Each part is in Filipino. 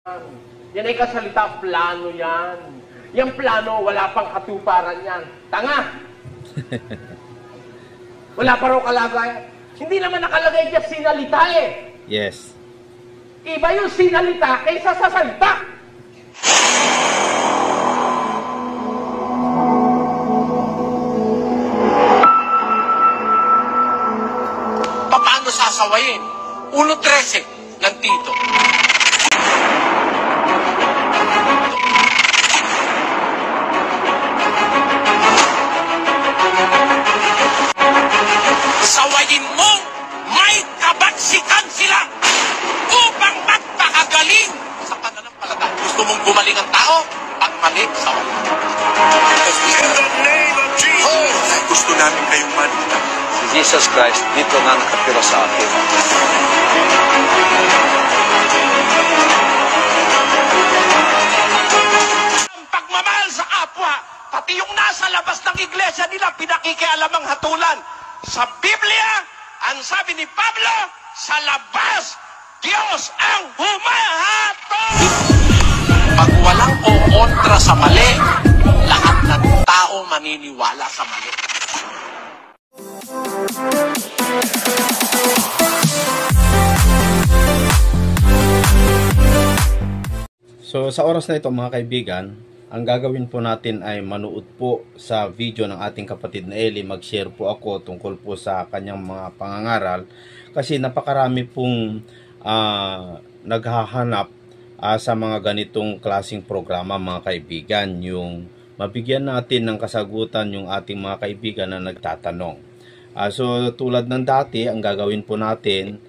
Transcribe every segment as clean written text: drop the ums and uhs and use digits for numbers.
Yan ay kasalita, plano yan. Yung plano, wala pang katuparan yan. Tanga! Wala pa raw kalagay. Hindi naman nakalagay dyan sinalita eh. Yes. Iba yung sinalita kaysa sa salita. Paano sasawayin? 1.13 ng Tito. Sawayin mo, may kabaksikan sila upang magpakagaling sa pananampalataya. Gusto mong gumaling ang tao? Pag mali, sawayin. In the name of Jesus! Gusto namin kayong manita. Si Jesus Christ dito na nakatira sa akin. Ang pagmamahal sa kapwa, pati yung nasa labas ng iglesia nila, pinakikialamang hatulan. Sa Biblia, ang sabi ni Pablo, sa labas, Diyos ang humahatol. Pag walang kontra sa mali, lahat ng tao maniniwala sa mali. So sa oras na ito mga kaibigan, ang gagawin po natin ay manood po sa video ng ating kapatid na Eli. Mag-share po ako tungkol po sa kanyang mga pangangaral. Kasi napakarami pong naghahanap sa mga ganitong klaseng programa mga kaibigan. Yung mabigyan natin ng kasagutan yung ating mga kaibigan na nagtatanong. So tulad ng dati, ang gagawin po natin,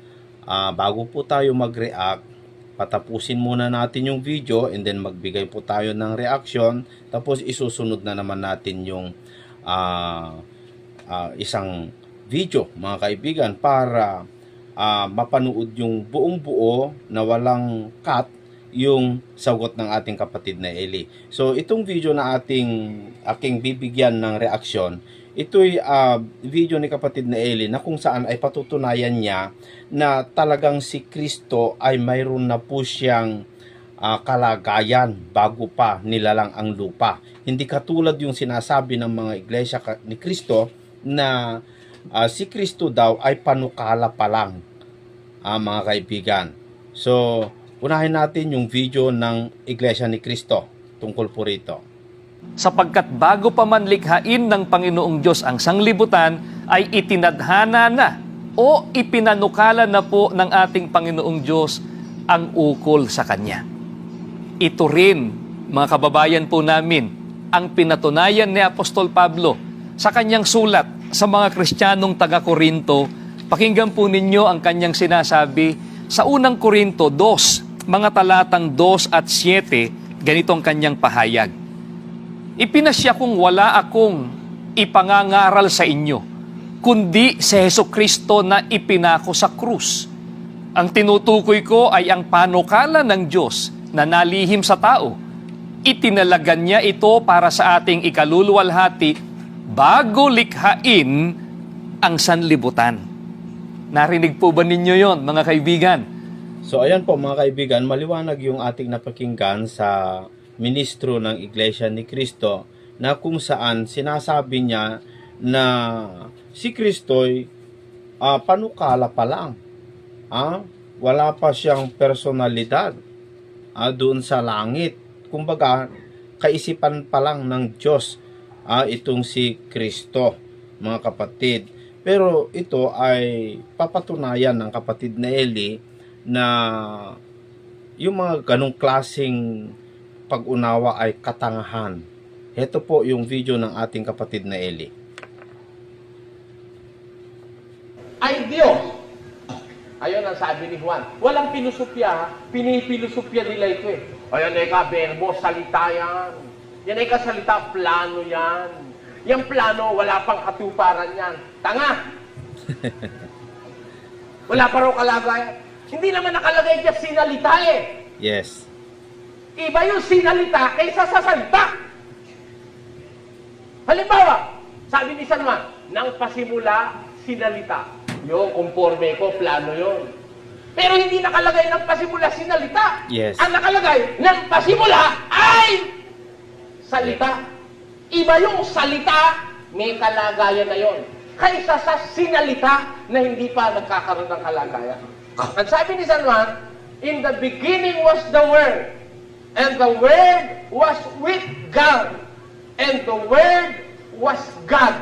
bago po tayo mag-react, patapusin muna natin yung video and then magbigay po tayo ng reaction, tapos isusunod na naman natin yung isang video mga kaibigan para mapanood yung buong buo na walang cut yung sagot ng ating kapatid na Eli. So itong video na aking bibigyan ng reaksyon, ito'y video ni kapatid na Eli na kung saan ay patutunayan niya na talagang si Kristo ay mayroon na po siyang kalagayan bago pa nilalang ang lupa. Hindi katulad yung sinasabi ng mga iglesia ni Kristo na si Kristo daw ay panukala pa lang, mga kaibigan. So unahin natin yung video ng iglesia ni Kristo tungkol po rito. Sapagkat bago pa man likhain ng Panginoong Diyos ang sanglibutan, ay itinadhana na o ipinanukala na po ng ating Panginoong Diyos ang ukol sa Kanya. Ito rin, mga kababayan po namin, ang pinatunayan ni Apostol Pablo sa kanyang sulat sa mga Kristiyanong taga-Korinto. Pakinggan po ninyo ang kanyang sinasabi sa unang Korinto 2, mga talatang 2 at 7, ganitong kanyang pahayag. Ipinasya kong wala akong ipangangaral sa inyo, kundi si Hesukristo na ipinako sa krus. Ang tinutukoy ko ay ang panukala ng Diyos na nalihim sa tao. Itinalagan niya ito para sa ating ikaluluwalhati bago likhain ang sanlibutan. Narinig po ba ninyo yon, mga kaibigan? So ayan po mga kaibigan, maliwanag yung ating napakinggan sa ministro ng Iglesia ni Kristo na kung saan sinasabi niya na si Kristo'y panukala pa lang. Wala pa siyang personalidad doon sa langit. Kumbaga, kaisipan pa lang ng Diyos itong si Kristo, mga kapatid. Pero ito ay papatunayan ng kapatid na Eli na yung mga ganong klaseng pag-unawa ay katangahan. Ito po yung video ng ating kapatid na Eli. Ay Diyos! Ayun ang sabi ni Juan. Walang pinusupya, pinipilosopya nila ito eh. Ayan ay verbo, salita yan. Yan ay kasalita, plano yan. Yung plano, wala pang katuparan yan. Tanga! Wala pa raw kalagay. Hindi naman nakalagay dyan sinalita eh. Yes. Iba yung sinalita kaysa sa salita. Halimbawa, sabi ni San Juan, nang pasimula, sinalita. Yung conforme ko, plano yon. Pero hindi nakalagay ng pasimula sinalita. Yes. Ang nakalagay ng pasimula ay salita. Iba yung salita, may kalagayan na yon. Kaysa sa sinalita na hindi pa nagkakaroon ng kalagayan. Ang sabi ni San Juan, in the beginning was the Word, and the Word was with God, and the Word was God.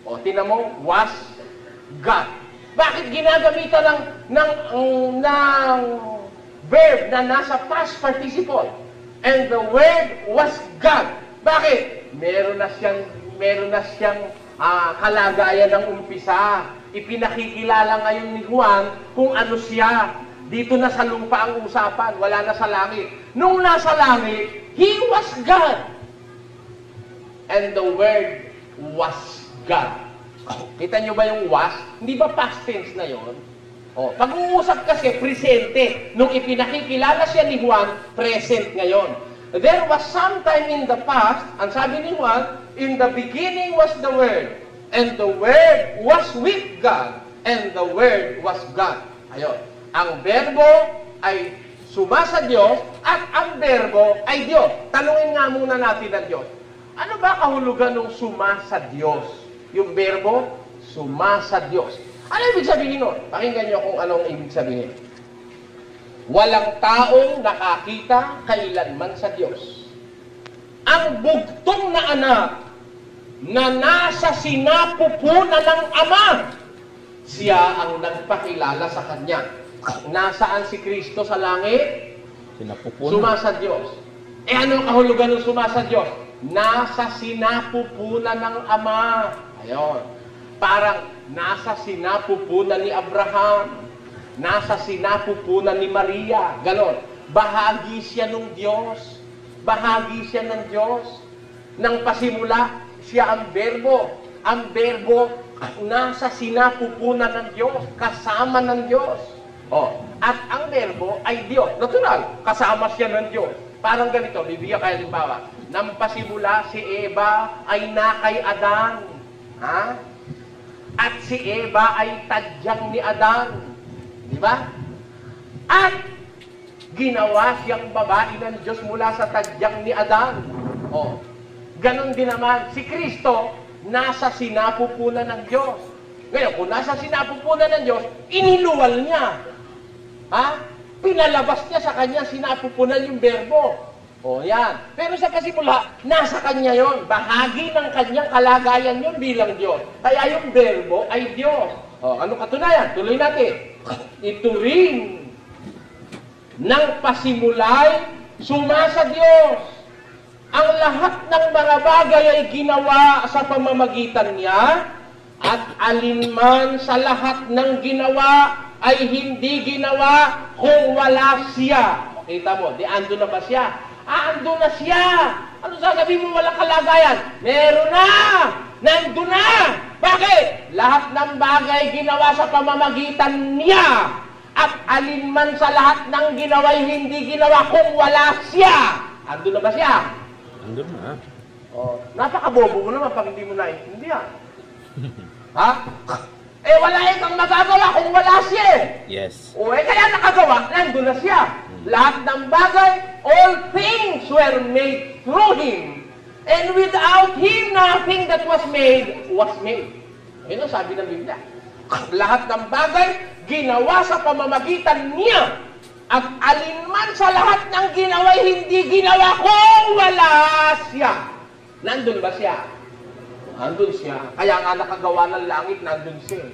O, tinan mo, was God. Bakit ginagamitan ng verb na nasa past participle? And the Word was God. Bakit? Meron na siyang kalagayan ng umpisa. Ipinakikilala ngayon ni Juan kung ano siya. Dito na sa lupa ang usapan, wala na sa langit. Nung nasa langit, He was God. And the Word was God. Kita nyo ba yung was? Hindi ba past tense na yon? Pag-uusap kasi, presente. Nung ipinakikilala siya ni Juan, present ngayon. There was sometime in the past, ang sabi ni Juan, in the beginning was the Word, and the Word was with God, and the Word was God. Ayun. Ang verbo ay sumasa Diyos, at ang verbo ay Diyos. Tanungin nga muna natin ang Diyos. Ano ba kahulugan ng sumasa Diyos? Yung verbo, sumasa Diyos. Ano ibig sabihin nun? Pakinggan niyo kung anong ibig sabihin. Walang taong nakakita kailanman sa Diyos. Ang bugtong na anak na nasa sinapupunan ng Ama, siya ang nagpakilala sa Kanya. Nasaan si Kristo sa langit? Sinapupunan. Sumasa Diyos. Ano ang kahulugan ng sumasa Diyos? Nasa sinapupunan ng Ama. Ayon. Parang nasa sinapupunan ni Abraham. Nasa sinapupunan ni Maria. Ganon. Bahagi siya ng Diyos. Bahagi siya ng Diyos. Nang pasimula, siya ang verbo. Ang verbo, nasa sinapupunan ng Diyos. Kasama ng Diyos. At ang verbo ay Diyos. Natural, kasama siya ng Diyos. Parang ganito, bibigyan kayo halimbawa. Nang pasimula, si Eva ay na kay Adan. Ha? At si Eva ay tadyang ni Adan. Di ba? At ginawa siyang babae ng Diyos mula sa tadyang ni Adan. Ganon din naman, si Kristo nasa sinapupunan ng Diyos. Ngayon, kung nasa sinapupunan ng Diyos, iniluwal niya. Ha? Pinalabas niya sa kanya, sinapupunan yung verbo. Yan. Pero sa pasimula, nasa kanya yon. Bahagi ng kanyang kalagayan yon bilang Diyos. Kaya yung verbo ay Diyos. Ano katunayan? Tuloy natin. Ito rin ng pasimulay sumasa Diyos. Ang lahat ng mga bagay ay ginawa sa pamamagitan niya, at alinman sa lahat ng ginawa ay hindi ginawa kung wala siya. Kita mo, ando na ba siya? Ando na siya. Ano sasabihin mo walang kalagayan? Meron na! Nandun na! Bakit? Lahat ng bagay ginawa sa pamamagitan niya. At alinman sa lahat ng ginawa ay hindi ginawa kung wala siya. Ando na ba siya? Andun na. Napakabobo mo naman pag hindi mo naiintindihan. Ha? Wala kang magagawa kung wala siya. Yes. Kaya nakagawa, nandun na siya. Lahat ng bagay, all things were made through Him. And without Him, nothing that was made was made. Yun ang sabi ng Biblia. Lahat ng bagay, ginawa sa pamamagitan niya. At alinman sa lahat ng ginawa, hindi ginawa kung wala siya. Nandun ba siya? Nandun siya. Kaya nga nakagawa ng langit, nandun siya.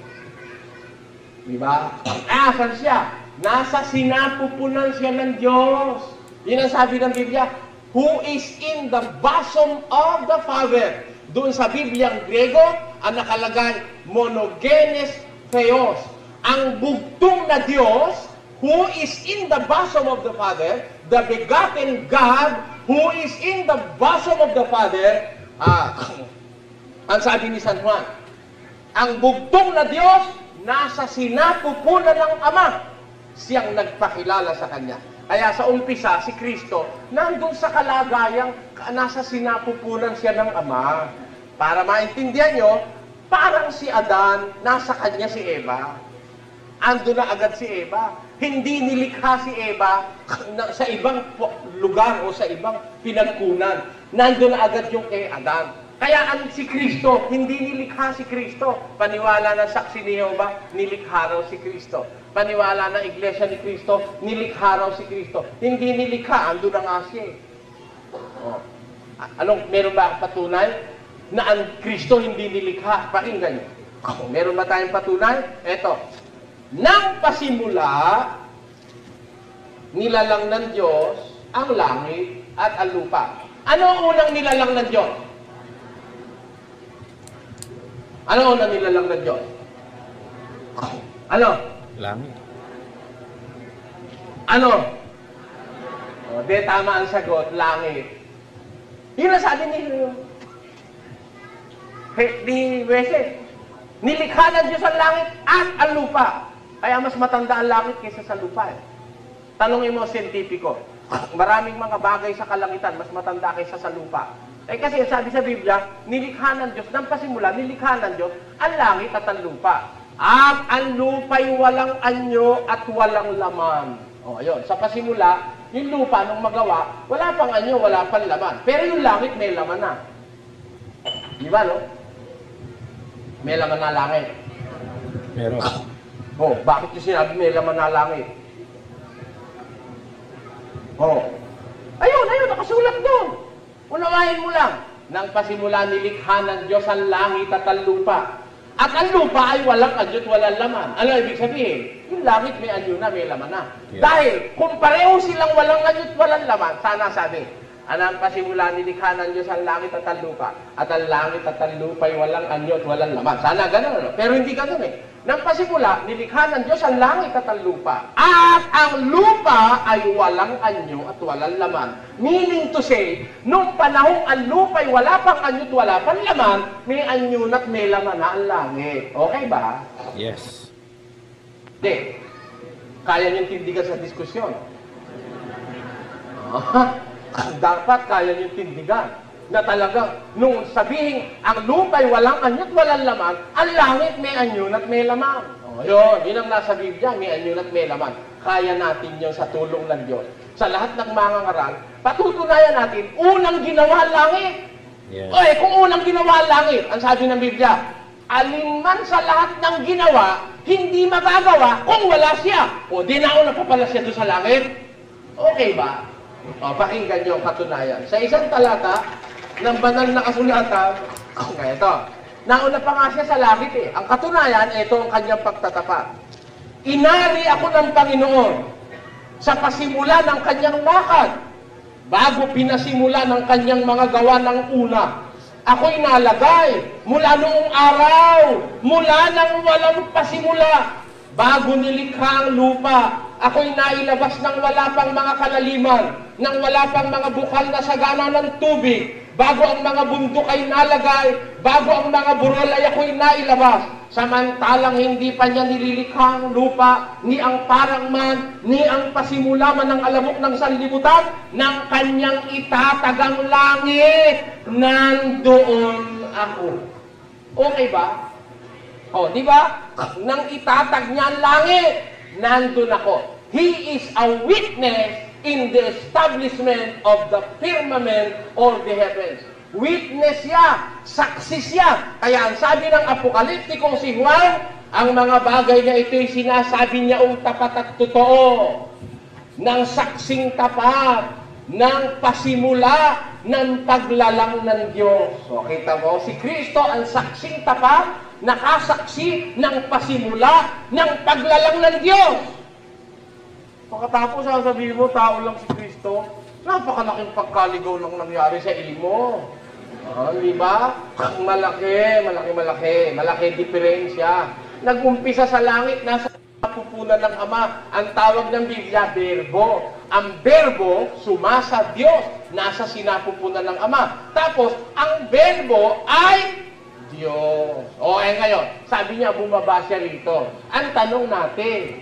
Diba? Saan siya? Nasa sinapupunan siya ng Diyos. Yun ang sabi ng Biblia, who is in the bosom of the Father. Doon sa Bibliang Grego, ang nakalagay, monogenes theos. Ang bugtong na Diyos, who is in the bosom of the Father, the begotten God, who is in the bosom of the Father, ang sabi ni San Juan, ang bugtong na Diyos, nasa sinapupunan ng Ama. Siyang nagpakilala sa Kanya. Kaya sa umpisa, si Kristo, nandun sa kalagayang nasa sinapupunan siya ng Ama. Para maintindihan nyo, parang si Adan, nasa kanya si Eva. Ando na agad si Eva. hindi nilikha si Eva sa ibang lugar o sa ibang pinagkunan. Nandun na agad yung kay Adan. Kaya si Kristo, hindi nilikha si Kristo. Paniwala ng saksi ni Jehovah, nilikha raw si Kristo. Paniwala ng iglesia ni Kristo, nilikha raw si Kristo. Hindi nilikha, ando na nga siya. Oh. Meron ba patunay na ang Kristo hindi nilikha? Pakinggan niyo. Meron ba tayong patunay? Eto. Nang pasimula, nilalang ng Diyos ang langit at ang lupa. Ano ang unang nilalang ng Diyos? Ano ang unang nilalang ng Diyos? Ano? Langit. Ano? O, tama ang sagot, langit. Yun ang sabi ni Wesley. Nilikha ng Diyos ang langit at ang lupa. Kaya mas matanda ang langit kaysa sa lupa. Tanungin mo, siyentipiko. Maraming mga bagay sa kalangitan, mas matanda kaysa sa lupa. Kasi sabi sa Biblia, nilikha ng Diyos, nang pasimula, nilikha ng Diyos ang langit at ang lupa. At ang lupa'y walang anyo at walang laman. O, ayun. Sa pasimula, yung lupa nung magawa, wala pang anyo, wala pang laman. Pero yung langit may laman na. Di ba, no? May laman na langit. Meron. Oh, bakit yung sinabi may laman na langit? Oh. Ayun, nakasulat doon. Unawain mo lang. Nang pasimula nilikha ng Diyos ang langit at ang lupa. At ang lupa ay walang anyo at walang laman. Ano ibig sabihin? Yung langit may anyo na, may laman na. Yeah. Dahil kung pareho silang walang anyo at walang laman, sana sabi, anang pasimula nilikha ng Diyos ang langit at ang lupa. At ang langit at ang lupa ay walang anyo at walang laman. Sana ganun, ano? Pero hindi ganun eh. Nang pasimula, nilikha ng Diyos ang langit at ang lupa. At ang lupa ay walang anyo at walang laman. Meaning to say, nung panahong ang lupa ay wala pang anyo at wala pang laman, may anyo at may laman na ang langit. Okay ba? Yes. Hindi. Kaya niyong tindigan sa diskusyon. Dapat kaya niyong tindigan na talagang nung sabihin ang lupa'y walang anyo at walang laman, ang langit may anyo at may laman. Yun ang nasa Biblia, may anyo at may laman. Kaya natin yun sa tulong ng Diyos. Sa lahat ng mga ngaral, patutunayan natin, unang ginawa ang langit. Yes. Okay, kung unang ginawa ang langit, ang sabi ng Biblia, alinman sa lahat ng ginawa, hindi magagawa kung wala siya. O, di nauna pa pala siya doon sa langit. Okay ba? O, pakinggan niyo ang katunayan. Sa isang talata ng banal na kasulatan, ito, nauna pa nga siya sa langit eh. Ang katunayan, ito ang kanyang pagtatapat. Inari ako ng Panginoon sa pasimula ng kanyang lakad, bago pinasimula ng kanyang mga gawa ng una. Ako'y nalagay mula noong araw, mula nang walang pasimula, bago nilikha ang lupa. Ako'y nailabas ng wala pang mga kalaliman, ng wala pang mga bukal na sagana ng tubig, bago ang mga bundok ay nalagay, bago ang mga burol ay ako'y nailabas. Samantalang hindi pa niya nililikha ang lupa, ni ang parang man, ni ang pasimula man ng alamok ng sanlibutan, ng kanyang itatagang langit, nandoon ako. Okay ba? O, di ba? Nang itatag niya ang langit, nandun ako. He is a witness in the establishment of the firmament or the heavens. Witness siya, saksi siya. Kaya ang sabi ng Apokaliptikong si Juan, ang mga bagay na ito'y sinasabi niya tapat at totoo, ng saksing tapat, ng pasimula, ng paglalang ng Diyos. So, kita mo, si Kristo ang saksing tapat, nakasaksi ng pasimula, ng paglalang ng Diyos. Pagkatapos, sasabihin mo, tao lang si Kristo, napakalaking pagkaligaw lang nangyari sa imo. Di ba? Malaki diferensya. Nag-umpisa sa langit, nasa pupunan ng Ama. Ang tawag ng Biblia, berbo. Ang berbo, sumasa Diyos, nasa sinapupunan ng Ama. Tapos, ang berbo ay Diyos. Ngayon, sabi niya, bumaba siya rito. Ang tanong natin,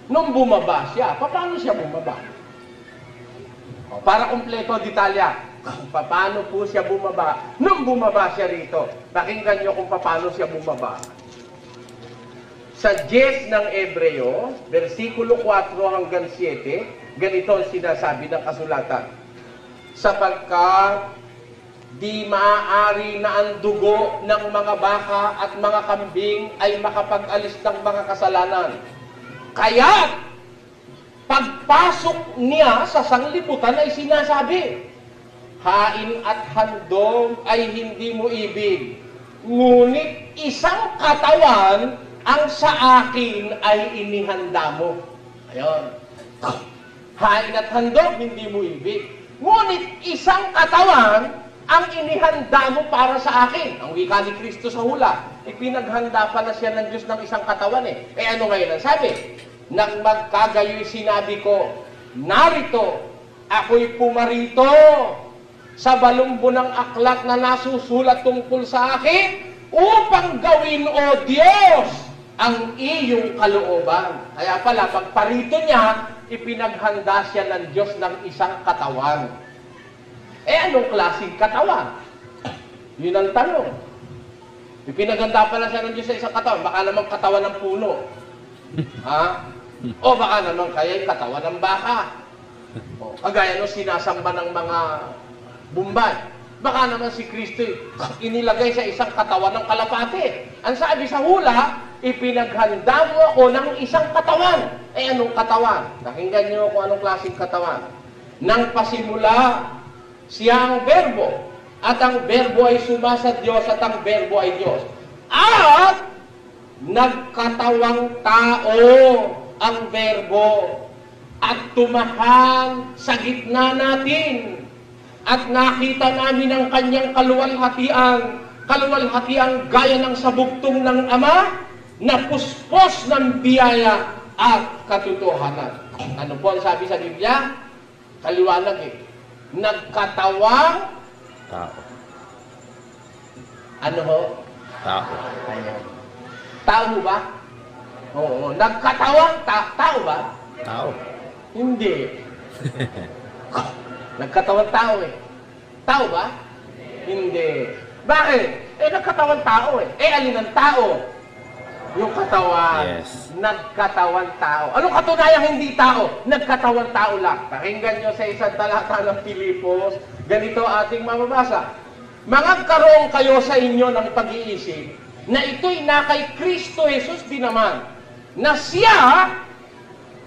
nung bumaba siya, paano siya bumaba? Para kumpleto detalya, paano po siya bumaba? Nung bumaba siya rito, pakinggan niyo kung paano siya bumaba. Sa 10 ng Ebreo, versikulo 4 hanggang 7, ganito ang sinasabi ng kasulatan. Sapagkat di maaari na ang dugo ng mga baka at mga kambing ay makapag-alis ng mga kasalanan. Kaya, pagpasok niya sa sanglibutan ay sinasabi, hain at handog ay hindi mo ibig, ngunit isang katawan ang sa akin ay inihanda mo. Ayun. Hain at handog, hindi mo ibig. Ngunit isang katawan ang inihanda mo para sa akin. Ang wika ni Kristo sa hula, ipinaghanda pala siya ng Diyos ng isang katawan eh. Eh ano ngayon ang sabi? Nang magkagayo'y sinabi ko, narito, ako'y pumarito sa balumbo ng aklat na nasusulat tungkol sa akin upang gawin, O Diyos, ang iyong kalooban. Kaya pala, pagparito niya, ipinaghanda siya ng Diyos ng isang katawan. Eh, anong klaseng katawan? Yun ang tanong. Ipinaghanda pala siya ng Diyos sa isang katawan. Baka naman katawan ng puno. Ha? O baka naman kaya yung katawan ng baka. O, kagaya nung sinasamba ng mga bumbay. Baka naman si Kristo inilagay sa isang katawan ng kalapate. Ang sabi sa hula, ipinaghanda mo ako ng isang katawan. Eh, anong katawan? Nakinggan niyo kung anong klaseng katawan. Nang pasimula, siya ang berbo. At ang berbo ay suma sa Diyos at ang berbo ay Diyos. At nagkatawang tao ang berbo at tumahan sa gitna natin. At nakita namin ang kanyang kaluwalhatian gaya ng sabugtong ng Ama na puspos ng biyaya at katotohanan. Ano po ang sabi sa Biblia? Kaliwanag eh. Nagkatawang Tao. ano ho? Tao. Ayan. Tao ba? Oo. Nagkatawang tao ba? Tao. Hindi. Nagkatawang tao eh. Tao ba? Hindi. Bakit? Eh, nagkatawang tao eh. Eh, alin ang tao? Yung katawan. Yes. Nagkatawang tao. Anong katunayang hindi tao? Nagkatawang tao lang. Pakinggan nyo sa isang talata ng Pilipos. Ganito ating mababasa. Magkaroon kayo sa inyo ng pag-iisip na ito'y na kay Kristo Jesus din naman. Na siya,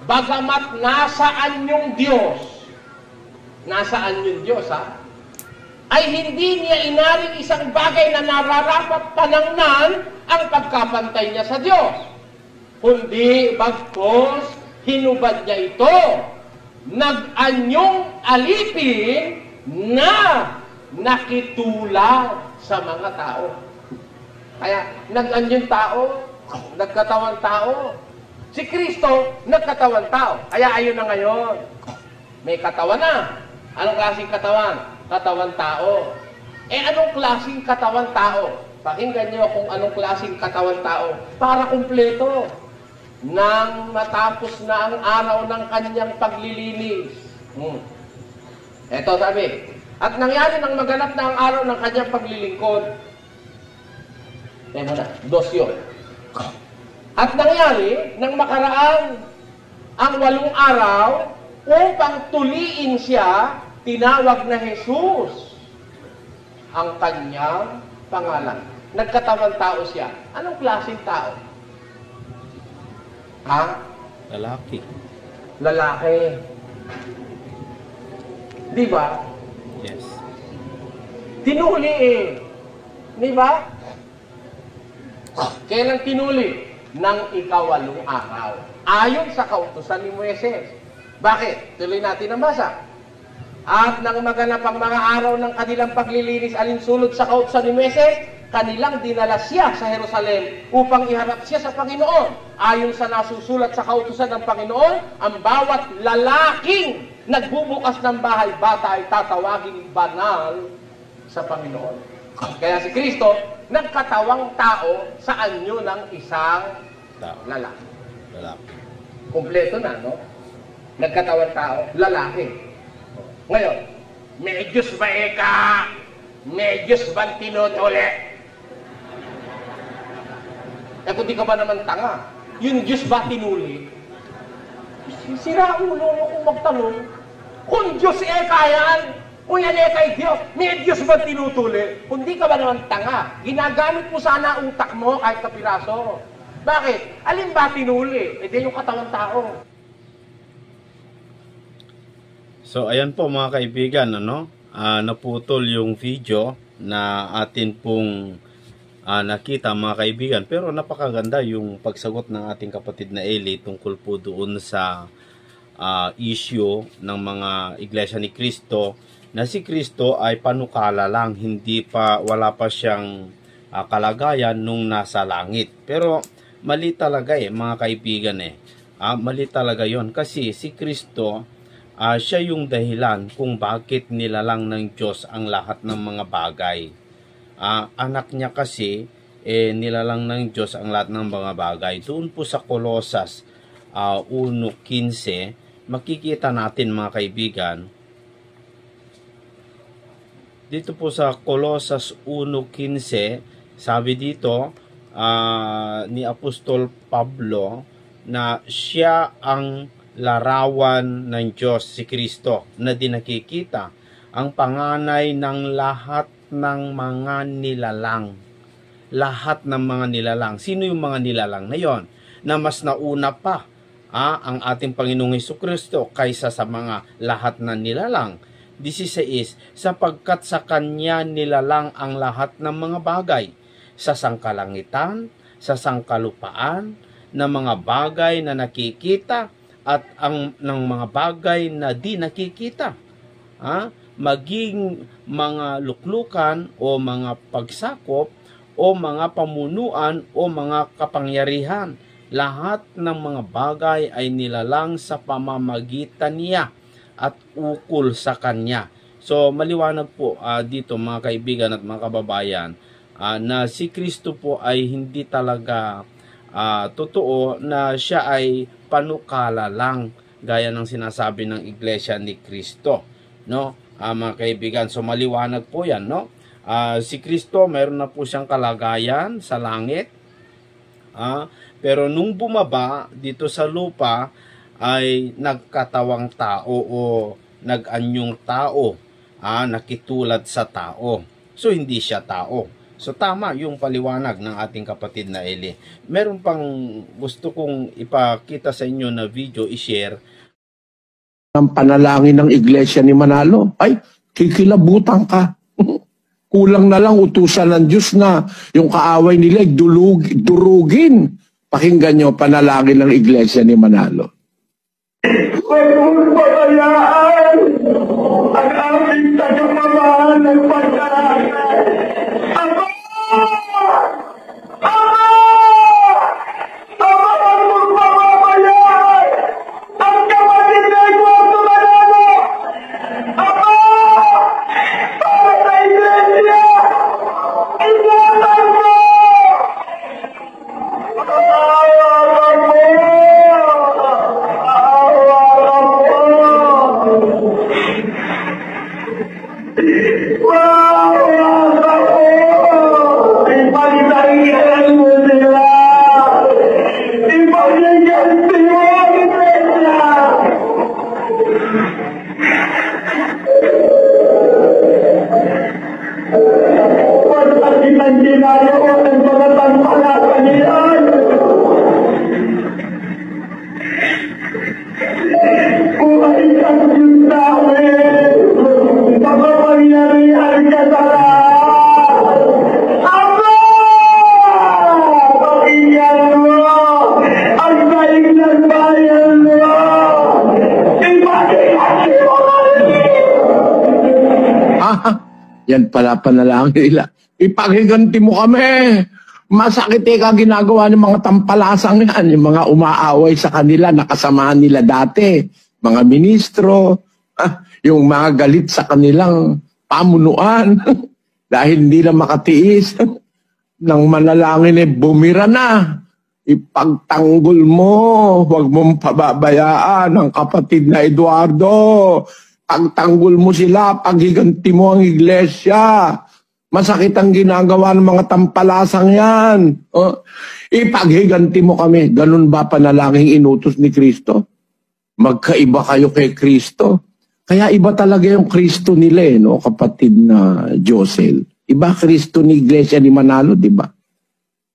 bagamat nasaan yung Diyos, nasaan yung Diyos ha? Ay hindi niya inaring isang bagay na nararapat panangnan ang pagkapantay niya sa Diyos. Kundi bagkos, hinubad niya ito. Nag-anyong alipin na nakitulad sa mga tao. Kaya nag-anyong tao, nagkatawang tao. Si Kristo, nagkatawang tao. Kaya ayun na ngayon. May katawan na. Anong klaseng katawan? Katawan tao. Eh, anong klaseng katawan tao? Pakinggan niyo kung anong klaseng katawan tao. Para kumpleto. Nang matapos na ang araw ng kanyang paglilinis. Eto sabi. At nangyari nang maganap na ang araw ng kanyang paglilingkod. Mo na, 2 yun. At nangyari nang makaraan ang 8 araw upang tuliin siya, tinawag na Jesus ang kanyang pangalan. Nagkatawang tao siya. Anong klaseng tao? Ha? Lalaki. Lalaki. Di ba? Yes. Tinuli eh. Di ba? Kailan tinuli? Nang 8 araw. Ayon sa kautusan ni Moises. Bakit? Tuloy natin ang basa. At nang maganap ang mga araw ng kanilang paglilinis alinsulod sa kautusan ni Moises, kanilang dinala siya sa Jerusalem upang iharap siya sa Panginoon. Ayon sa nasusulat sa kautusan ng Panginoon, ang bawat lalaking nagbubukas ng bahay bata ay tatawagin banal sa Panginoon. Kaya si Kristo, nagkatawang tao sa anyo ng isang Tao. lalaki. Lalaki. Kompleto na, no? Nagkatawang tao, lalaki. Ngayon, may Diyos ba eka? May Diyos bang tinutuli? Eh kung di ka ba naman tanga, yung Diyos ba tinuli? Sira ulo mo kung magtanong. Kung Diyos kayaan, kung yan kay Diyos, may Diyos ba tinutuli? Kung di ka ba naman tanga, ginagamit mo sana utak mo kahit kapiraso. Bakit? Alin ba tinuli? E di yung katawang tao. So ayan po mga kaibigan, naputol yung video na atin pong nakita mga kaibigan, pero napakaganda yung pagsagot ng ating kapatid na Eli tungkol po doon sa issue ng mga Iglesia ni Cristo, na si Cristo ay panukala lang, wala pa siyang kalagayan nung nasa langit. Pero mali talaga mga kaibigan mali talaga yon, kasi si Cristo siya yung dahilan kung bakit nilalang ng Diyos ang lahat ng mga bagay. Anak niya kasi, nilalang ng Diyos ang lahat ng mga bagay. Doon po sa Colosas 1:15, makikita natin mga kaibigan, dito po sa Colosas 1:15, sabi dito ni Apostol Pablo na siya ang larawan ng Diyos, si Kristo, na di nakikita, ang panganay ng lahat ng mga nilalang. Lahat ng mga nilalang. Sino yung mga nilalang na yon? Na mas nauna pa ang ating Panginoong Hesukristo kaysa sa mga lahat ng nilalang. 16, sapagkat sa Kanya nilalang ang lahat ng mga bagay, sa sangkalangitan, sa sangkalupaan, na mga bagay na nakikita, at ng mga bagay na di nakikita, maging mga luklukan o mga pagsakop o mga pamunuan o mga kapangyarihan. Lahat ng mga bagay ay nilalang sa pamamagitan niya at ukol sa Kanya. So maliwanag po dito mga kaibigan at mga kababayan, na si Kristo po ay hindi talaga totoo na siya ay panukala lang, gaya ng sinasabi ng Iglesia ni Cristo, mga kaibigan. So maliwanag po yan, si Kristo mayroon na po siyang kalagayan sa langit, pero nung bumaba dito sa lupa ay nagkatawang tao o nag-anyong tao, nakitulad sa tao. So hindi siya tao. So tama yung paliwanag ng ating kapatid na Eli. Meron pang gusto kong ipakita sa inyo na video, i-share. Ang panalangin ng Iglesia ni Manalo, ay kikilabutan ka. Kulang na lang utusan ng Diyos na yung kaaway nila durugin. Pakinggan nyo panalangin ng Iglesia ni Manalo. Huwag mong pabayaan ang aming tagamamahal ng pag-aaral. Ama! Ama! Ama, huwag mong pababayaan ang kapatid na Eduardo Manalo! Ama! Para sa Iglesia! Ingatan mo! Awaran mo! Yan pala panalangin nila. Ipagiganti mo kami. Masakit ka ginagawa ng mga tampalasang yan. Yung mga umaaway sa kanila, nakasamahan nila dati. Mga ministro, yung mga galit sa kanilang pamunuan. Dahil hindi na makatiis. Nang manalangin bumira na. Ipagtanggol mo. Huwag mong pababayaan ang kapatid na Eduardo. Pagtanggol mo sila, paghiganti mo ang Iglesia. Masakit ang ginagawa ng mga tampalasang yan. Ipaghiganti mo kami. Ganun ba panalangin inutos ni Kristo? Magkaiba kayo kay Kristo. Kaya iba talaga yung Kristo nila, no, kapatid na Josel. Iba Kristo ni Iglesia ni Manalo, di ba?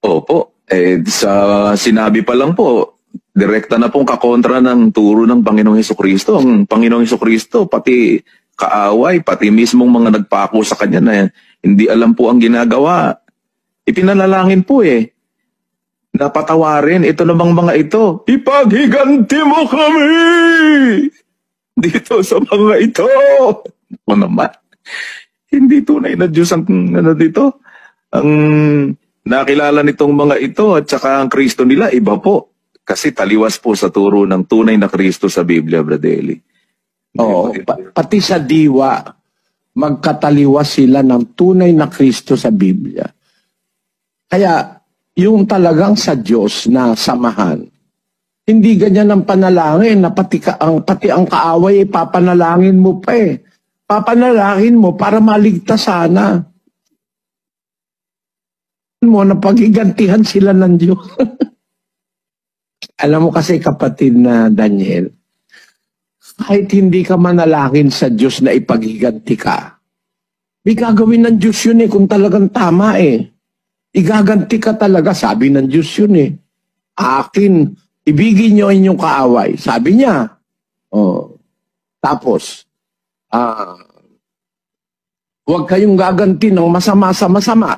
Opo. Sa sinabi pa lang po, direkta na pong kakontra ng turo ng Panginoong Hesukristo. Ang Panginoong Hesukristo, pati kaaway, pati mismong mga nagpako sa kanya na hindi alam po ang ginagawa. Ipinanalangin po napatawarin ito namang mga ito. Ipaghiganti mo kami dito sa mga ito. O naman, hindi tunay na Diyos ang dito. Ang nakilala nitong mga ito at saka ang Kristo nila, iba po. Kasi taliwas po sa turo ng tunay na Kristo sa Biblia, Bradeli. Oo, pati sa diwa, magkataliwas sila ng tunay na Kristo sa Biblia. Kaya, yung talagang sa Diyos na samahan, hindi ganyan ang panalangin na pati ang kaaway papanalangin mo pa Papanalangin mo para maligtas sana. Mo na paghigantihan sila ng Diyos. Alam mo kasi kapatid na Daniel, kahit hindi ka manalangin sa Diyos na ipaghiganti ka, may gagawin ng Diyos yun kung talagang tama Igaganti ka talaga, sabi ng Diyos yun Akin, ibigin nyo inyong kaaway. Sabi niya. Tapos, huwag kayong gaganti ng masama sa masama.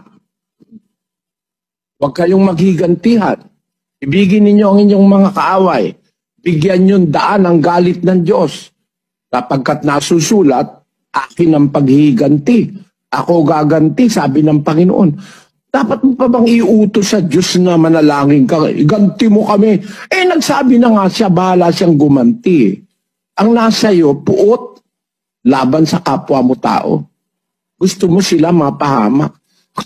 Huwag kayong maghigantihan. Ibigin ninyo ang inyong mga kaaway. Bigyan yung daan ang galit ng Diyos. Kapagkat nasusulat, akin ang paghiganti. Ako gaganti, sabi ng Panginoon. Dapat mo pa bang iutos sa Diyos na manalangin ka? Iganti mo kami. Nagsabi na nga siya, bahala siyang gumanti. Ang nasa iyo, puot, laban sa kapwa mo tao. Gusto mo sila mapahamak.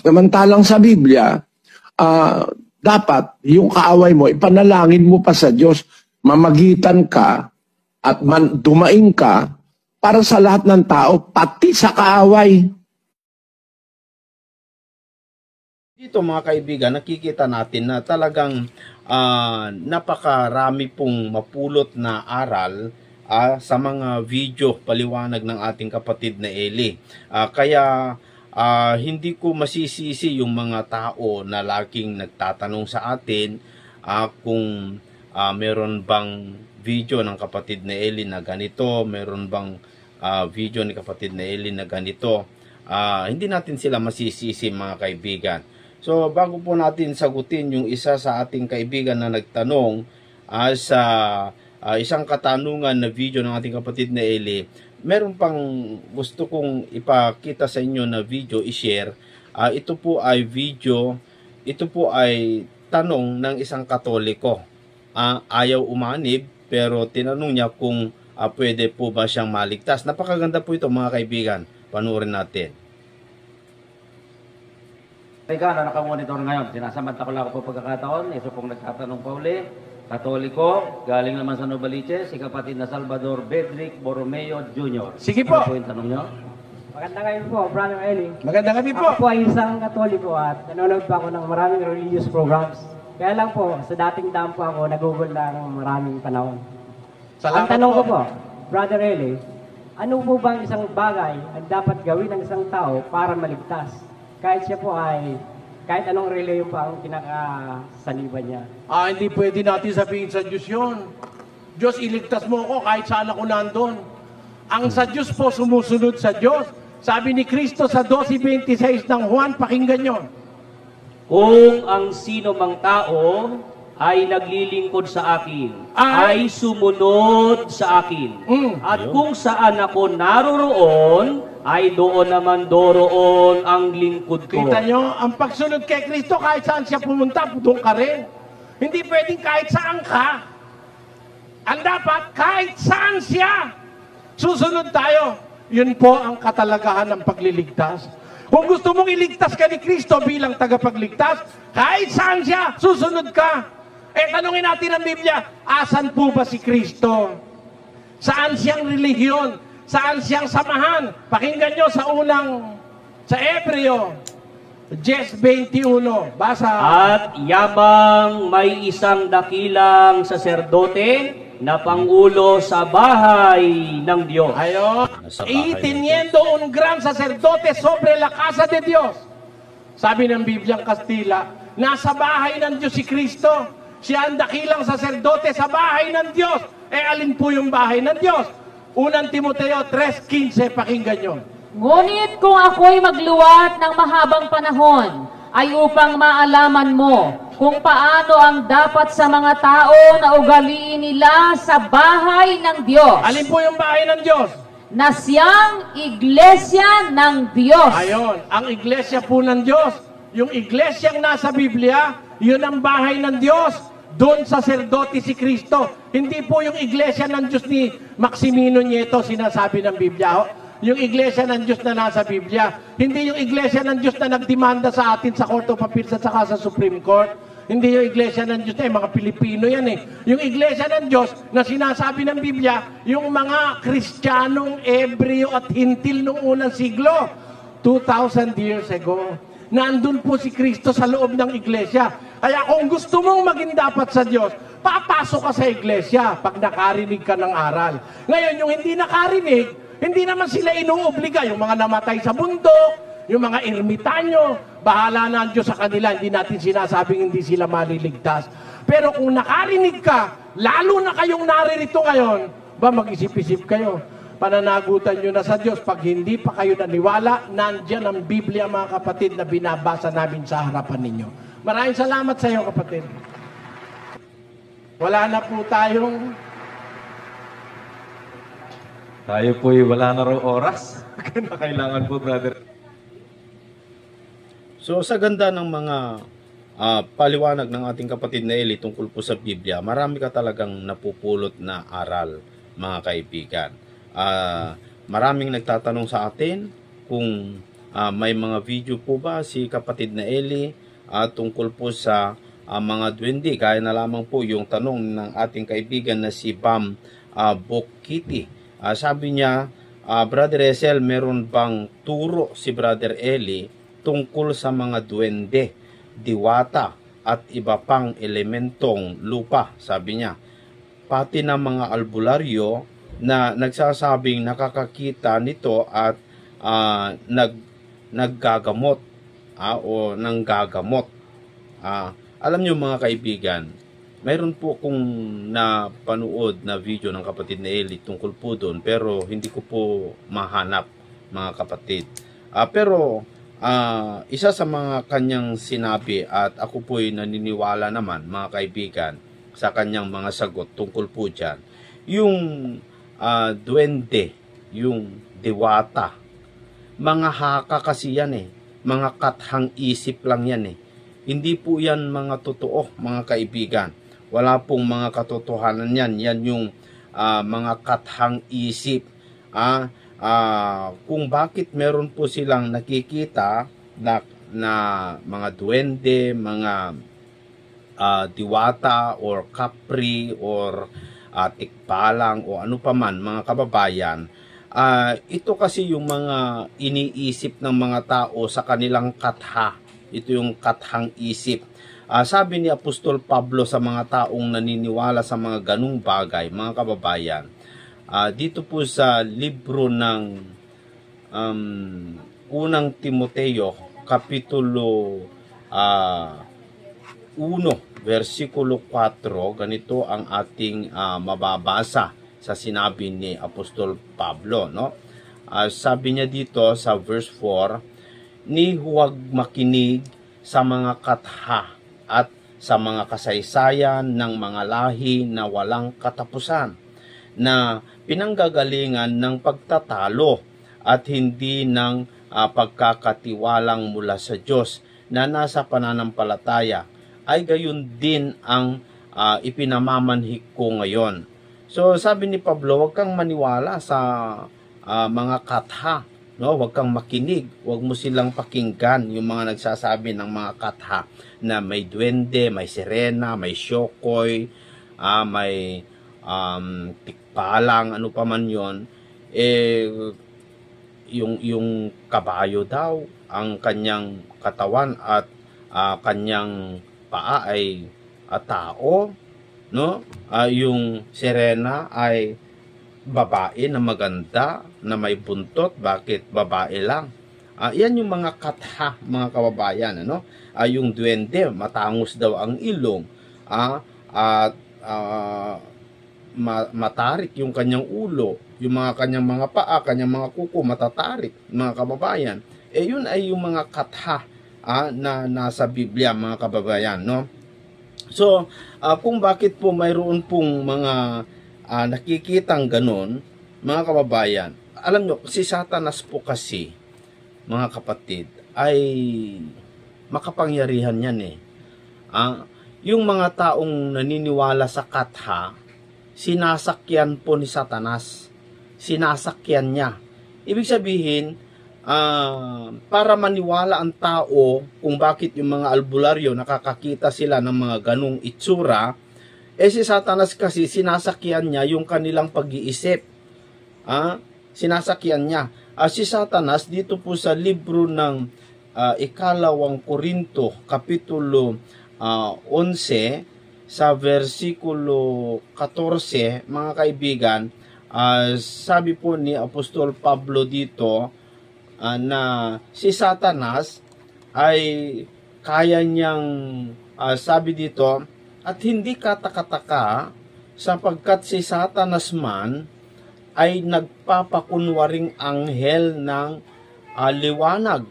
Samantalang sa Biblia, dapat yung kaaway mo, ipanalangin mo pa sa Diyos, mamagitan ka at dumaing ka para sa lahat ng tao, pati sa kaaway. Dito mga kaibigan, nakikita natin na talagang napakarami pong mapulot na aral sa mga video paliwanag ng ating kapatid na Eli. Kaya hindi ko masisisi yung mga tao na laging nagtatanong sa atin kung meron bang video ng kapatid na Eli na ganito, meron bang video ni kapatid na Eli na ganito. Hindi natin sila masisisi mga kaibigan. So bago po natin sagutin yung isa sa ating kaibigan na nagtanong sa isang katanungan na video ng ating kapatid na Eli, meron pang gusto kong ipakita sa inyo na video i-share. Ito po ay video, ito po ay tanong ng isang Katoliko. Ayaw umanib pero tinanong niya kung pwede po ba siyang maligtas. Napakaganda po ito mga kaibigan. Panoorin natin. Kaibigan na nakamonitor ngayon, sinasamanta ko lang ako po pagkakataon, isa pong nagtatanong pa uli, Katoliko, galing naman sa Novaliches, si kapatid na Salvador Bedrick Borromeo Jr. Sige po. Ano po yung tanong nyo? Magandang gabi po, Brother Eli. Magandang gabi po. Ako po ay isang Katoliko at nanonood pa ako ng maraming religious programs. Kaya lang po, sa dating daan po ako, nag-google na ng maraming panahon. Ang tanong ko po, Brother Eli, ano po bang isang bagay ang dapat gawin ng isang tao para maligtas? Kahit siya po ay, kahit anong reliyon pa ang kinakasaliban niya. Hindi pwede natin sabihin sa Diyos yun. Diyos, iligtas mo ako kahit saan ako nandun. Ang sa Diyos po, sumusunod sa Diyos. Sabi ni Kristo sa 12:26 ng Juan, pakinggan nyo. Kung ang sino mang tao ay naglilingkod sa akin, ay sumunod sa akin. At kung saan ako naroroon, ay doon naman doroon ang lingkod ko. Kita nyo, ang pagsunod kay Kristo, kahit saan siya pumunta, doon ka rin. Hindi pwedeng kahit saan ka. Ang dapat, kahit saan siya, susunod tayo. Yun po ang katalagahan ng pagliligtas. Kung gusto mong iligtas ka ni Kristo bilang tagapagligtas, kahit saan siya, susunod ka. Tanungin natin ang Biblia, asan po ba si Kristo? Saan siyang relihiyon? Saan siyang samahan? Pakinggan nyo sa Sa Ebreo 10:21, basa. At yabang may isang dakilang saserdote na pangulo sa bahay ng Diyos. Ayon. Nasa bahay Y teniendo un gran sacerdote sobre la casa de Dios. Sabi ng Bibliang Kastila, nasa bahay ng Diyos si Kristo. Siya ang dakilang saserdote sa bahay ng Diyos. Alin po yung bahay ng Diyos? Unang Timoteo 3:15, pakinggan nyo. Ngunit kung ako'y magluwat ng mahabang panahon, ay upang maalaman mo kung paano ang dapat sa mga tao na ugaliin nila sa bahay ng Diyos. Alin po yung bahay ng Diyos? Na siyang iglesia ng Diyos. Ayon, ang iglesia po ng Diyos. Yung iglesyang nasa Biblia, yun ang bahay ng Diyos. Doon saserdote si Kristo. Hindi po yung iglesia ng Diyos ni Maximino Nieto sinasabi ng Biblia. Yung iglesia ng Diyos na nasa Biblia. Hindi yung iglesia ng Diyos na nagdemanda sa atin sa Court of Appeals at saka sa Supreme Court. Hindi yung iglesia ng Diyos na mga Pilipino yan eh. Yung iglesia ng Diyos na sinasabi ng Biblia, yung mga Kristiyanong, Ebreo at Hintil noong unang siglo, 2,000 years ago. Nandun po si Kristo sa loob ng iglesia. Kaya kung gusto mong maging dapat sa Diyos, papasok ka sa iglesia pag nakarinig ka ng aral. Ngayon, yung hindi nakarinig, hindi naman sila inuobliga. Yung mga namatay sa bundok, yung mga ermitanyo, bahala na ang Diyos sa kanila. Hindi natin sinasabing hindi sila maliligtas. Pero kung nakarinig ka, lalo na kayong naririto ngayon, mag-isip-isip kayo. Pananagutan nyo na sa Diyos. Pag hindi pa kayo naniwala, nandyan ang Biblia, mga kapatid, na binabasa namin sa harapan ninyo. Maraming salamat sa iyo, kapatid. Wala na po tayong... Tayo po'y wala na raw oras. Kailangan po, brother. So sa ganda ng mga paliwanag ng ating kapatid na Eli tungkol po sa Biblia, marami ka talagang napupulot na aral, mga kaibigan. Maraming nagtatanong sa atin kung may mga video po ba si kapatid na Eli tungkol po sa mga duwende. Kaya na lamang po yung tanong ng ating kaibigan na si Bam Bokiti. Sabi niya, Brother Esel, meron bang turo si Brother Eli tungkol sa mga duwende, diwata at iba pang elementong lupa? Sabi niya, pati na mga albularyo na nagsasabing nakakakita nito at naggagamot o nanggagamot. Alam niyo mga kaibigan, mayroon po kung napanood na video ng kapatid na Eli tungkol po doon, pero hindi ko po mahanap, mga kapatid. Pero isa sa mga kanyang sinabi, at ako po'y naniniwala naman, mga kaibigan, sa kanyang mga sagot tungkol po dyan, yung duwende, yung diwata, mga haka kasi yan eh, mga kathang isip lang yan eh. Hindi po yan mga totoo, mga kaibigan. Wala pong mga katotohanan yan. Yan yung mga kathang isip. Kung bakit meron po silang nakikita na mga duwende, mga diwata or kapri or tikbalang o ano paman, mga kababayan, ito kasi yung mga iniisip ng mga tao sa kanilang katha. Ito yung kathang isip. Sabi ni Apostol Pablo sa mga taong naniniwala sa mga ganung bagay, mga kababayan, dito po sa libro ng unang Timoteo, kapitulo 1, versikulo 4, ganito ang ating mababasa sa sinabi ni Apostol Pablo. No? Sabi niya dito sa verse 4, ni huwag makinig sa mga katha at sa mga kasaysayan ng mga lahi na walang katapusan, na pinanggagalingan ng pagtatalo at hindi ng pagkakatiwalang mula sa Diyos na nasa pananampalataya, ay gayon din ang ipinamamanhik ko ngayon. So sabi ni Pablo, huwag kang maniwala sa mga katha. No, wag kang makinig, wag mo silang pakinggan yung mga nagsasabi ng mga katha na may duwende, may sirena, may syokoy, may tikbalang, ano pa man yon. yung kabayo daw ang kanyang katawan at kanyang paa ay tao, no? Yung sirena ay babae na maganda na may buntot. Bakit babae lang? Yan yung mga katha, mga kababayan, ano? Yung duwende, matangos daw ang ilong, at matarik yung kanyang ulo, yung kanyang mga paa, kanyang mga kuko matatarik, mga kababayan. Yun ay yung mga katha na nasa Biblia, mga kababayan, no? So, kung bakit po mayroon pong mga nakikitang ganon, mga kababayan, alam nyo, si Satanas po kasi, mga kapatid, ay makapangyarihan yan eh. Yung mga taong naniniwala sa katha, sinasakyan po ni Satanas. Sinasakyan niya. Ibig sabihin, para maniwala ang tao kung bakit yung mga albularyo nakakakita sila ng mga ganong itsura, si Satanas kasi sinasakyan niya yung kanilang pag-iisip. Sinasakyan niya. Si Satanas dito po sa libro ng Ikalawang Korinto, Kapitulo 11, sa versikulo 14, mga kaibigan, sabi po ni Apostol Pablo dito na si Satanas ay kaya niyang, sabi dito, at hindi katakataka sapagkat si Satanas man ay nagpapakunwaring anghel ng liwanag.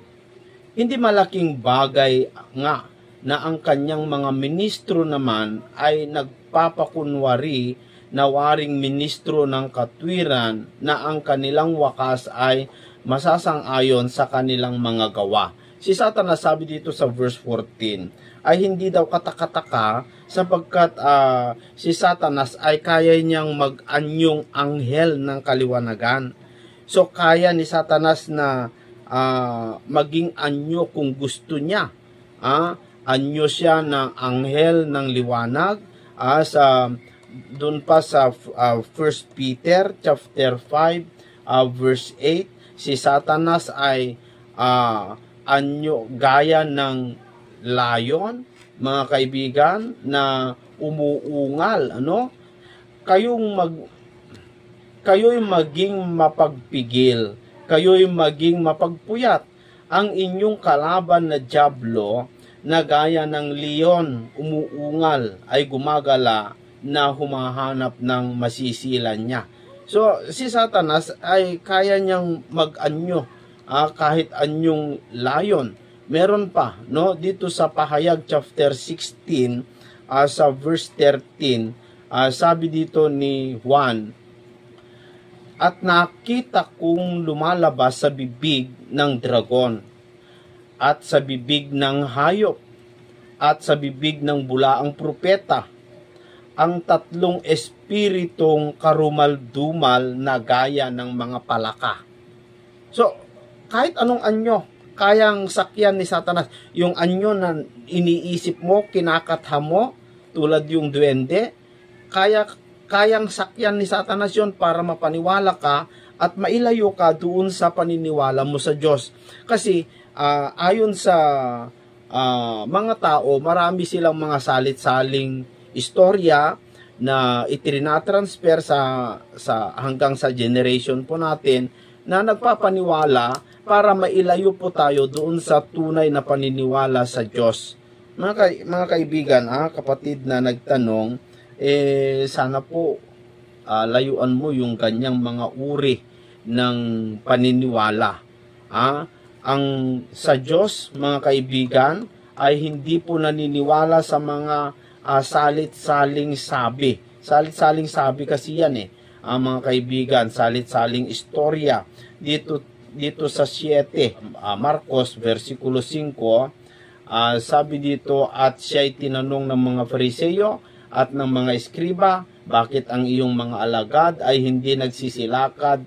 Hindi malaking bagay nga na ang kanyang mga ministro naman ay nagpapakunwari na waring ministro ng katwiran na ang kanilang wakas ay masasang-ayon sa kanilang mga gawa. Si Satanas, sabi dito sa verse 14, ay hindi daw katakataka sapagkat si Satanas ay kaya niyang mag-anyong anghel ng kaliwanagan. So kaya ni Satanas na maging anyo kung gusto niya. Anyo siya ng anghel ng liwanag. Doon pa sa 1 Peter chapter 5 verse 8, si Satanas ay anyo gaya ng layon, mga kaibigan, na umuungal, ano? Kayo'y maging mapagpigil, kayo'y maging mapagpuyat. Ang inyong kalaban na dyablo na gaya ng leon umuungal ay gumagala na humahanap ng masisilan niya. So, si Satanas ay kaya niyang mag-anyo kahit anyong layon. Meron pa, no, dito sa Pahayag chapter 16 sa verse 13, sabi dito ni Juan, at nakita kong lumalabas sa bibig ng dragon, at sa bibig ng hayop, at sa bibig ng bulaang propeta, ang tatlong espiritong karumal-dumal na gaya ng mga palaka. So, kahit anong anyo, kayang sakyan ni Satanas. Yung anyo na iniisip mo, kinakatha mo, tulad yung duwende, kayang sakyan ni Satanas yun para mapaniwala ka at mailayo ka doon sa paniniwala mo sa Diyos. Kasi ayon sa mga tao, marami silang mga salit-saling istorya na itrinatransfer sa hanggang sa generation po natin na nagpapaniwala para mailayo po tayo doon sa tunay na paniniwala sa Diyos. Mga kaibigan, kapatid na nagtanong, sana po layuan mo yung ganyang mga uri ng paniniwala. Ang sa Diyos, mga kaibigan, ay hindi po naniniwala sa mga salit-saling sabi. Salit-saling sabi kasi yan mga kaibigan, salit-saling istorya. Dito sa 7, Marcos versikulo 5, sabi dito, at siya'y tinanong ng mga Fariseo at ng mga eskriba, bakit ang iyong mga alagad ay hindi nagsisilakad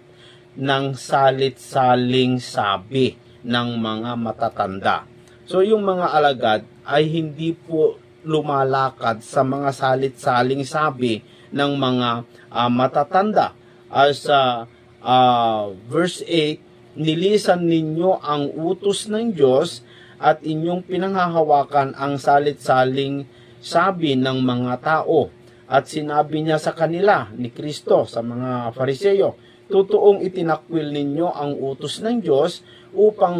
ng salit-saling sabi ng mga matatanda? So yung mga alagad ay hindi po lumalakad sa mga salit-saling sabi ng mga matatanda. Sa verse 8, nilisan ninyo ang utos ng Diyos at inyong pinanghahawakan ang salit-saling sabi ng mga tao. At sinabi niya sa kanila ni Kristo sa mga Fariseyo, totoong itinakwil ninyo ang utos ng Diyos upang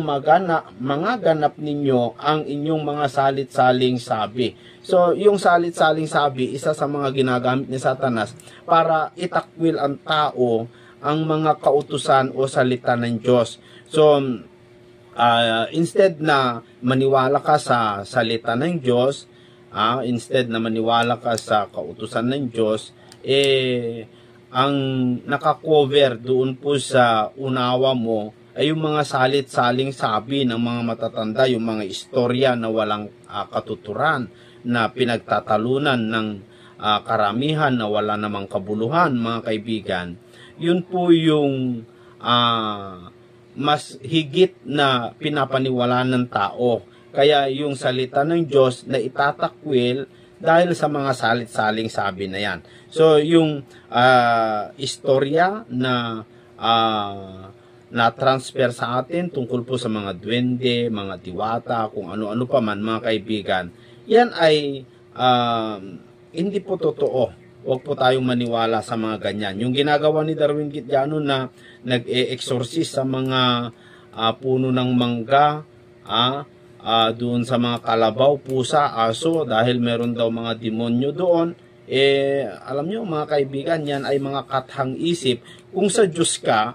mangaganap ninyo ang inyong mga salit-saling sabi. So, yung salit-saling sabi, isa sa mga ginagamit ni Satanas para itakwil ang tao ang mga kautusan o salita ng Diyos. So, instead na maniwala ka sa salita ng Diyos, instead na maniwala ka sa kautusan ng Diyos, ang nakakover doon po sa unawa mo ay yung mga salit-saling sabi ng mga matatanda, yung mga istorya na walang katuturan, na pinagtatalunan ng karamihan na wala namang kabuluhan, mga kaibigan. Yun po yung mas higit na pinapaniwalaan ng tao. Kaya yung salita ng Diyos na itatakwil dahil sa mga salit-saling sabi na yan. So yung istorya na transfer sa atin tungkol po sa mga duwende, mga diwata, kung ano-ano pa man, mga kaibigan, yan ay hindi po totoo. Huwag po tayong maniwala sa mga ganyan. Yung ginagawa ni Darwin Gitjano na nag-e-exorcist sa mga puno ng mangga, doon sa mga kalabaw, pusa, aso, dahil meron daw mga demonyo doon, alam nyo mga kaibigan, yan ay mga kathang isip. Kung sa Diyos ka,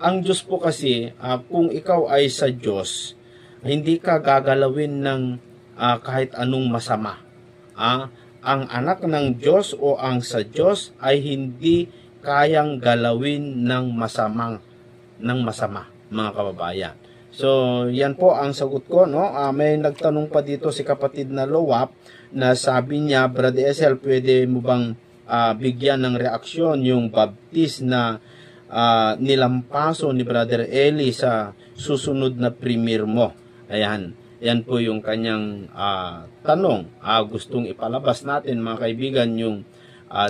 ang Diyos po kasi, kung ikaw ay sa Diyos, hindi ka gagalawin ng kahit anong masama. Ang anak ng Diyos o ang sa Diyos ay hindi kayang galawin ng masama, mga kababayan. So, yan po ang sagot ko, no? May nagtanong pa dito si kapatid na Lowap na sabi niya, Brother Esel, pwede mo bang bigyan ng reaksyon yung baptist na nilampaso ni Brother Eli sa susunod na premier mo? Ayan. Yan po yung kanyang tanong. Gustong ipalabas natin, mga kaibigan, yung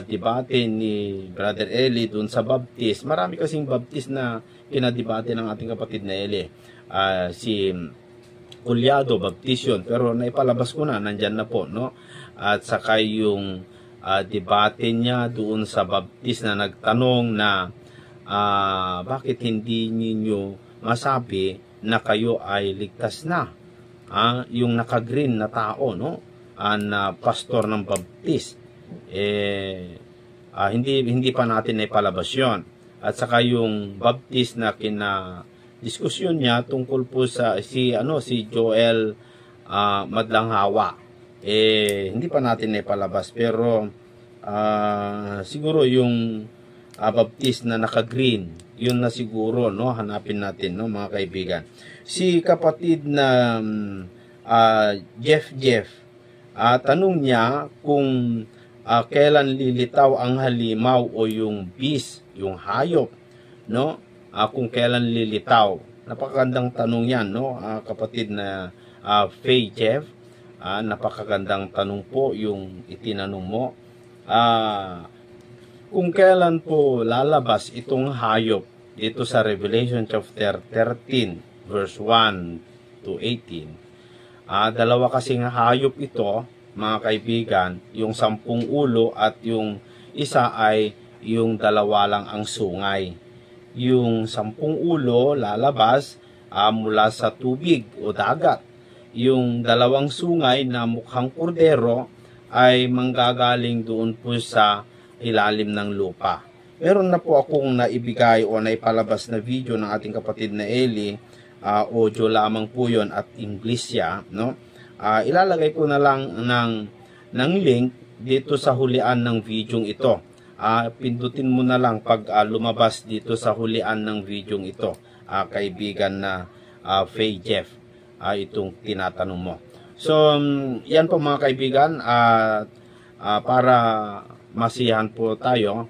debate ni Brother Eli dun sa baptist. Marami kasing baptist na kinadebate ng ating kapatid na Eli. Si Ulyado, baptist yun. Pero naipalabas ko na, nandyan na po, no? At saka yung debate niya doon sa baptist na nagtanong na bakit hindi ninyo masabi na kayo ay ligtas na? Yung naka-green na tao, no? Na pastor ng baptist, hindi pa natin naipalabas yun. At saka yung baptist na diskusyon niya tungkol po sa si Joel Madlanghawa, hindi pa natin naipalabas. Pero siguro yung baptist na naka-green, yun na siguro, no? Hanapin natin, no, mga kaibigan. Si kapatid na Jeff, tanong niya kung kailan lilitaw ang halimaw o yung beast, yung hayop, no? Kung kailan lilitaw. Napakagandang tanong yan, no? Kapatid na Faye Jeff, napakagandang tanong po yung itinanong mo. Kung kailan po lalabas itong hayop dito sa Revelation chapter 13 verse 1 to 18. Dalawa kasing hayop ito, mga kaibigan, yung 10 ulo at yung isa ay yung 2 lang ang sungay. Yung 10 ulo lalabas mula sa tubig o dagat. Yung 2 sungay na mukhang kordero ay manggagaling doon po sa ilalim ng lupa. Meron na po akong naibigay o naipalabas na video ng ating kapatid na Eli, audio lamang po yun at English siya, no? Ilalagay ko na lang ng link dito sa hulian ng video ito. Pindutin mo na lang pag lumabas dito sa hulian ng video ito, kaibigan na Faye Jeff, itong tinatanong mo. So, yan po mga kaibigan, para masiyahan po tayo,